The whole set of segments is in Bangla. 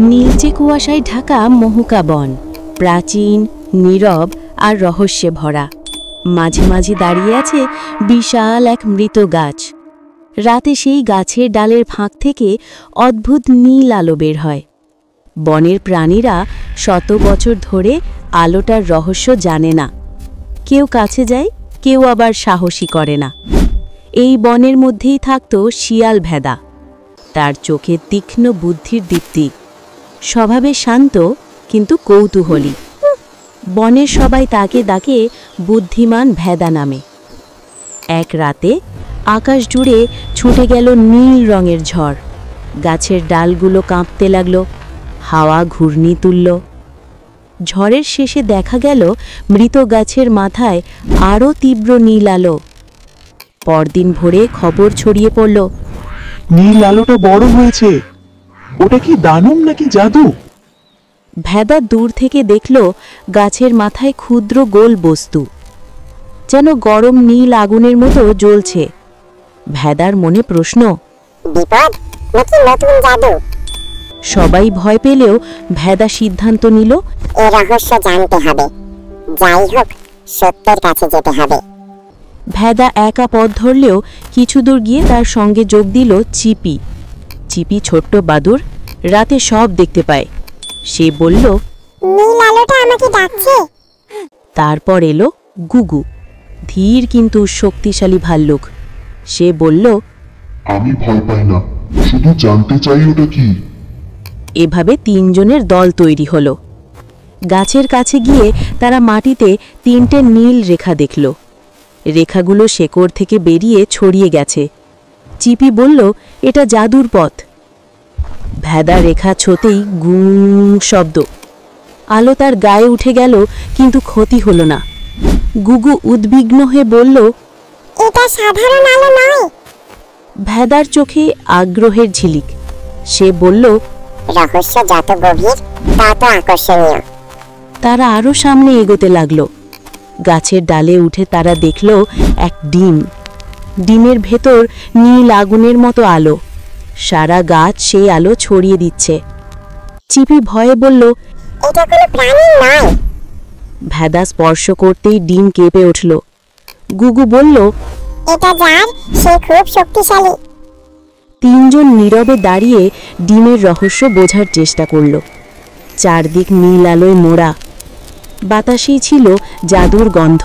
নীলচে কুয়াশায় ঢাকা মহুকা বন, প্রাচীন, নীরব আর রহস্যে ভরা। মাঝে মাঝে দাঁড়িয়ে আছে বিশাল এক মৃত গাছ। রাতে সেই গাছের ডালের ফাঁক থেকে অদ্ভুত নীল আলো বের হয়। বনের প্রাণীরা শত বছর ধরে আলোটার রহস্য জানে না। কেউ কাছে যায়, কেউ আবার সাহসী করে না। এই বনের মধ্যেই থাকত শিয়াল ভেদা। তার চোখে তীক্ষ্ণ বুদ্ধির দীপ্তি, স্বভাবে শান্ত কিন্তু কৌতূহলী। বনের সবাই তাকে ডাকে বুদ্ধিমান ভেদা নামে। এক রাতে আকাশ জুড়ে ছুটে গেল নীল রঙের ঝড়। গাছের ডালগুলো কাঁপতে লাগল, হাওয়া ঘূর্ণি তুলল। ঝড়ের শেষে দেখা গেল মৃত গাছের মাথায় আরও তীব্র নীল আলো। পরদিন ভোরে খবর ছড়িয়ে পড়ল, নীল আলোটা বড় হয়েছে। ওটা কি দানব নাকি জাদু? ভেদা দূর থেকে দেখল গাছের মাথায় ক্ষুদ্র গোল বস্তু, যেন গরম নীল আগুনের মতো জ্বলছে। ভেদার মনে প্রশ্ন, বিপদ নাকি নতুন জাদু? সবাই ভয় পেলেও ভেদা সিদ্ধান্ত নিল, এই রহস্য জানতে হবে। যাই হোক, সত্যের কাছে যেতে হবে। ভেদা একা পথ ধরলেও কিছু দূর গিয়ে তার সঙ্গে যোগ দিল চিপি। চিপি ছোট্ট বাদুর, রাতে সব দেখতে পায়। সে বলল, নীল আলোটা আমাকে ডাকছে। তারপর এলো গুগু, ধীর কিন্তু শক্তিশালী ভাল্লুক। সে বলল, আমি ভয় পাই না, শুধু জানতে চাই ওটা কি। এভাবে তিনজনের দল তৈরি হলো। গাছের কাছে গিয়ে তারা মাটিতে তিনটে নীল রেখা দেখল। রেখাগুলো শেকড় থেকে বেরিয়ে ছড়িয়ে গেছে। চিপি বলল, এটা জাদুর পথ। ভেদা রেখা ছোতেই গুং শব্দ। আলো তার গায়ে উঠে গেল, কিন্তু ক্ষতি হলো না। গুগু উদ্বিগ্ন হয়ে বলল, এটা সাধারণ আলো নয়। ভেদার চোখে আগ্রহের ঝিলিক। সে বলল, রহস্য যত গভীর তত আকর্ষণীয়। তারা আরও সামনে এগোতে লাগল। গাছের ডালে উঠে তারা দেখল এক ডিম। ডিমের ভেতর নীল আগুনের মতো আলো। সারা গাছ সেই আলো ছড়িয়ে দিচ্ছে। চিপি ভয়ে বলল, এটা কোনো প্রাণী নয়। ভেদা স্পর্শ করতেই ডিম কেঁপে উঠল। গুগু বলল, এটা যার, সে খুব শক্তিশালী। তিনজন নীরবে দাঁড়িয়ে ডিমের রহস্য বোঝার চেষ্টা করল। চারদিক নীল আলোয় মোড়া, বাতাসেই ছিল জাদুর গন্ধ।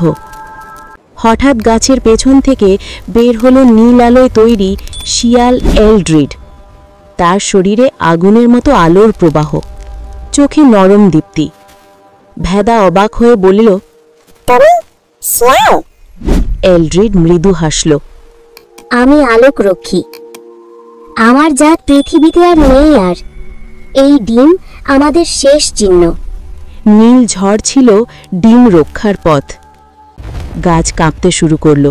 হঠাৎ গাছের পেছন থেকে বের হলো নীল আলোয় তৈরি শিয়াল এলড্রিড। তার শরীরে আগুনের মতো আলোর প্রবাহ, চোখে নরম দীপ্তি। ভেদা অবাক হয়ে বলিল, তুমি শিয়াল? এলড্রিড মৃদু হাসল, আমি আলোকরক্ষী। আমার জাত পৃথিবীতে আর নেই আর। এই ডিম আমাদের শেষ চিহ্ন। নীল ঝড় ছিল ডিম রক্ষার পথ। গাছ কাঁপতে শুরু করল।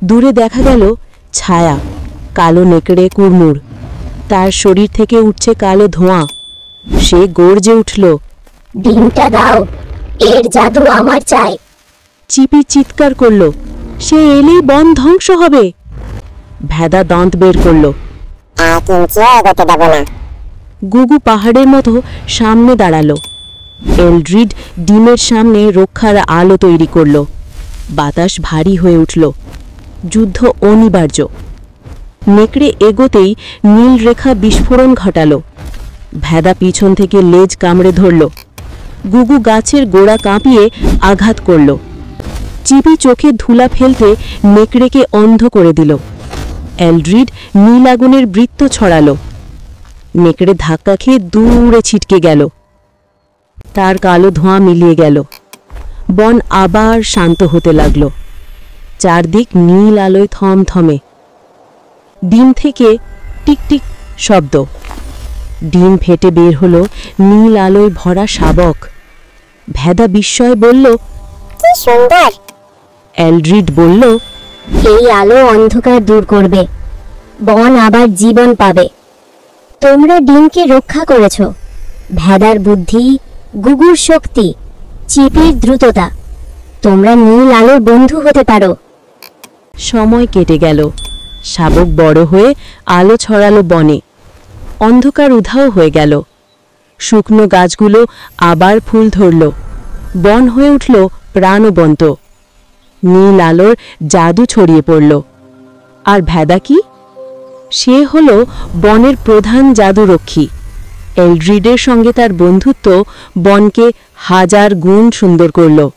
দূরে দেখা গেল ছায়া, কালো নেকড়ে কুড়মুড়। তার শরীর থেকে উঠছে কালো ধোঁয়া। সে গর্জে উঠল, ডিমটা দাও, এর জাদু আমার চাই। চিপি চিৎকার করল, সে এলেই বন ধ্বংস হবে। ভেদা দাঁত বের করল। এক ইঞ্চিও এগোতে দেব না। গুগু পাহাড়ের মতো সামনে দাঁড়ালো। এলড্রিড ডিমের সামনে রক্ষার আলো তৈরি করল। বাতাস ভারী হয়ে উঠল। যুদ্ধ অনিবার্য। নেকড়ে এগোতেই নীল রেখা বিস্ফোরণ ঘটাল। ভেদা পিছন থেকে লেজ কামড়ে ধরল। গুগু গাছের গোড়া কাঁপিয়ে আঘাত করল। চিপি চোখে ধুলা ফেলতে নেকড়েকে অন্ধ করে দিল। এলড্রিড নীল আগুনের বৃত্ত ছড়াল। নেকড়ে ধাক্কা খেয়ে দূরে ছিটকে গেল। তার কালো ধোঁয়া মিলিয়ে গেল। বন আবার শান্ত হতে লাগল। চারদিক নীল আলোয় থমথমে। ডিম থেকে টিকটিক শব্দ। ডিম ফেটে বের হলো নীল আলোয় ভরা শাবক। ভেদা বিস্ময়ে বলল, কি সুন্দর। এলড্রিড বলল, এই আলো অন্ধকার দূর করবে, বন আবার জীবন পাবে। তোমরা ডিমকে রক্ষা করেছ। ভেদার বুদ্ধি, গুগুর শক্তি, চিপির দ্রুততা। তোমরা নীল আলোর বন্ধু হতে পারো। সময় কেটে গেল। শাবক বড় হয়ে আলো ছড়ালো বনে। অন্ধকার উধাও হয়ে গেল। শুকনো গাছগুলো আবার ফুল ধরল, বন হয়ে উঠল প্রাণবন্ত। নীল আলোর জাদু ছড়িয়ে পড়ল। আর ভেদা কি? সে হল বনের প্রধান জাদুরক্ষী। এলড্রিডের সঙ্গে তার বন্ধুত্ব বনকে হাজার গুণ সুন্দর করল।